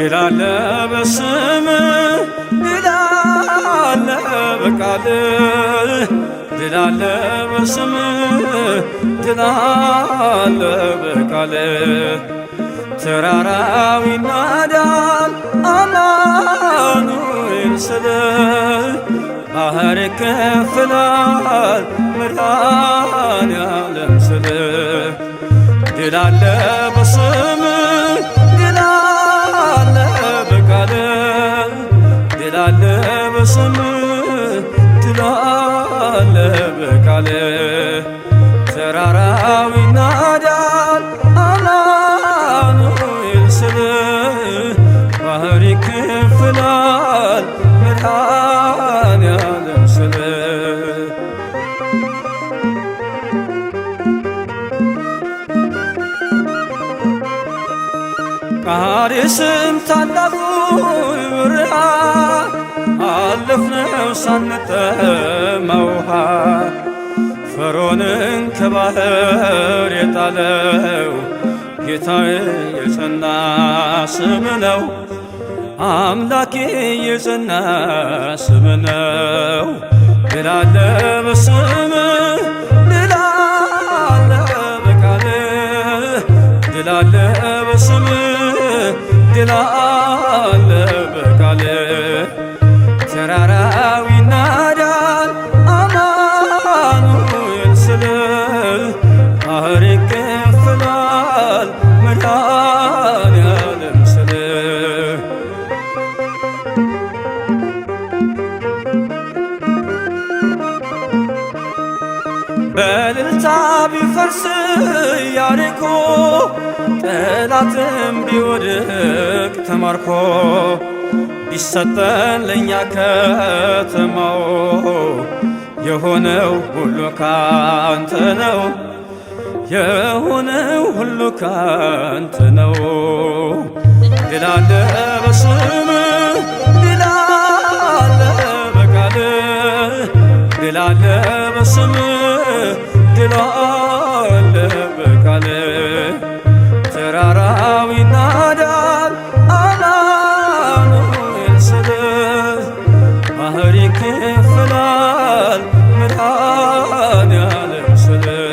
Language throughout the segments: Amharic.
ድል አለ በስምህ ድል አለ በቃልህ ድል አለ በስምህ ድል አለ በቃልህ ተራራው ይናዳል አማኑኤል ስልህ ባህር ይከፈላል መድኃኔዓለም ስልህ ድል አለ በስምህ ድል አለ በቃልህ ድል አለ በስምህ ድል አለ በቃልህ ተራራው ይናዳል አማኑኤል ስልህ ባህር ይከፈላል መድኃኔዓለም ስልህ ቃዴስም ታላቁ በረሃ አለፍነው ሳንጠማ ውሃ ፈርዖንን ከባህር የጣለው ጌታዬ የጸና ስም ነው አምላኬ የጸና ስም ነው ድል አለ በስምህ ድል አለ በቃልህ ድል አለ በስምህ ድል አለ በቃልህ ተራራው ይናዳል አማኑኤል ስልህ ባህር ይከፈላል መድኃኔዓለም ስልህ በእልልታ ቢፈርስ ኢያሪኮ ጠላትም ቢወድቅ ተማርኮ ቢሰጠን ለእኛ ከተማው የሆነው ሁሉ ካንተ ነው የሆነው ሁሉ ካንተ ነው ድል አለ በስምህ ድል አለ በቃልህ ድል አለ በስምህ ድል አለ በቃልህ ተራራው ይናዳል አማኑኤል ስልህ ባህር ይከፈላል መድኃኔዓለም ስልህ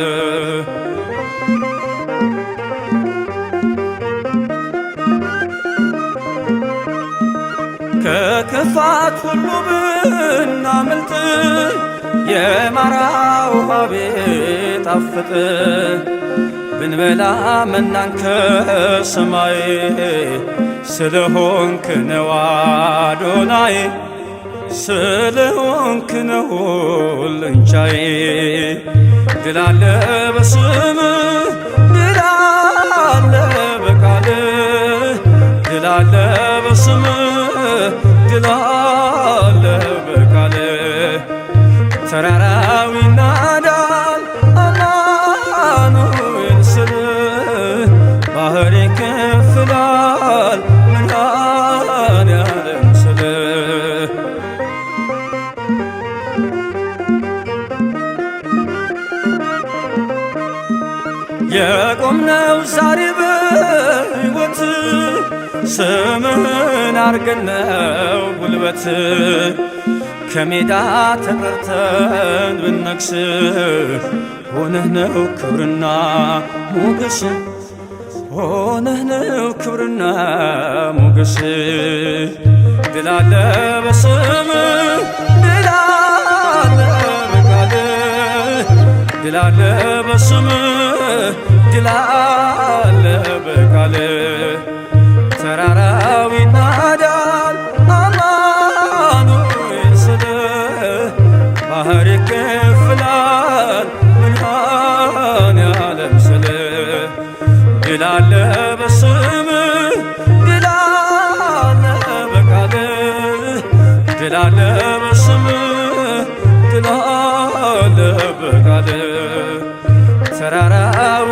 ከክፋት ሁሉ ብናመልጥ የማራ ውሃ ቢጣፍጥ ብንበላ መናን ከሰማይ ስለሆንክ ነው አዶናይ ስለሆንክ ነው ሁሉንቻይ ድል አለ በስምህ ድል አለ በቃልህ ድል አለ በስምህ ድል አለ በቃልህ ተራራው ይናዳል አማኑኤል ስልህ ባህር ይከፈላል መድኃኔዓለም ስልህ የቆምነው ዛሬ በሕይወት ስምህን አርገን ነው ጉልበት ከሜዳ ተጠርተን ብነግስ ሆነህ ነው ክብርና ሞገስ ሆነህ ነው ክብርና ሞገስ ድል አለ በስምህ ድል አለ በቃልህ ድል አለ በስምህ ድል አለ በቃልህ ተራራው ይናዳል አማኑኤል ስልህ ባህር ይከፈላል መድኃኔዓለም ስልህ ድል አለ በስምህ ድል አለ በቃልህ ድል አለ በስምህ ድል አለ በቃልህ ተራራው